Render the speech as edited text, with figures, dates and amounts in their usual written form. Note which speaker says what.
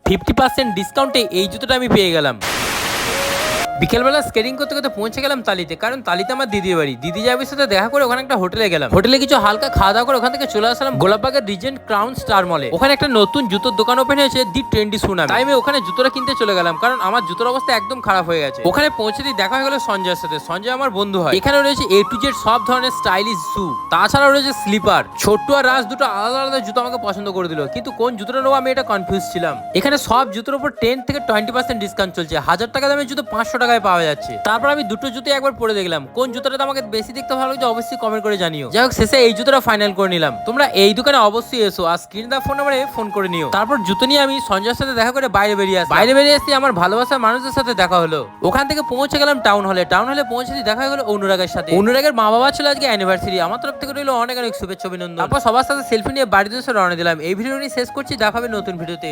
Speaker 1: 50% ডিসকাউন্টে এই জুতোটা আমি পেয়ে গেলাম। বিকেলবেলা স্কেটিং করতে করতে পৌঁছে গেলাম তালিতে, কারণ তালিতে আমার দিদির বাড়ি। দিদি যাবির সাথে দেখা করে ওখানে একটা হোটেলে গেলাম। হোটেলে কিছু হালকা খাওয়া দাওয়া করে ওখান থেকে চলে আসলাম গোলাপবাগের রিজেন্ট ক্রাউন স্টার মলে। ওখানে একটা নতুন জুতোর দোকান ওপেন হয়েছে, দি ট্রেন্ডি শু নামে। তাই আমি ওখানে জুতোটা কিনতে চলে গেলাম, কারণ আমার জুতোর অবস্থা একদম খারাপ হয়ে গেছে। ওখানে পৌঁছে দিয়ে দেখা হয়ে গেল সঞ্জয়ের সাথে। সঞ্জয় আমার বন্ধু হয়। এখানে রয়েছে A to Z সব ধরনের স্টাইলিশ শু, তাছাড়াও রয়েছে স্লিপার। ছোট্ট আর রাজ দুটো আলাদা আলাদা জুতো আমাকে পছন্দ করে দিল, কিন্তু কোন জুতোটা নেবো আমি এটা কনফিউজ ছিলাম। এখানে সব জুতোর উপর 10 থেকে 20% ডিসকাউন্ট চলছে। 1000 টাকা দামের জুতো 500 টাকায় পাওয়া যাচ্ছে। তারপর আমি দুটো জুতো একবার পরে দেখলাম, কোন জুতোটা আমাকে বেশি দেখতে ভালো লাগছে অবশ্যই কমেন্ট করে জানিও। যাই হোক, শেষে এই জুতোটা ফাইনাল করে নিলাম। তোমরা এই দোকানে অবশ্যই এসো আর স্ক্রিন দা ফোন নাম্বারে ফোন করে নিও। তারপর জুতো নিয়ে আমি সঞ্জয়ের সাথে দেখা করে বাইরে বেরিয়ে আসি আমার ভালোবাসার মানুষদের সাথে দেখা হলো। ওখান থেকে পৌঁছে গেলাম টাউন হলে পৌঁছে দিয়ে দেখা গেল অনুরাগের সাথে। অনুরাগের মা বাবা ছিল আজকে অ্যানিভার্সারি। আমার তরফ থেকে রইল অনেক অনেক শুভেচ্ছা অভিনন্দন। তারপর সবার সাথে সেলফি নিয়ে বাড়িতে এসে রওনা দিলাম। এই ভিডিওটি শেষ করছি, দেখা হবে নতুন ভিডিওতে।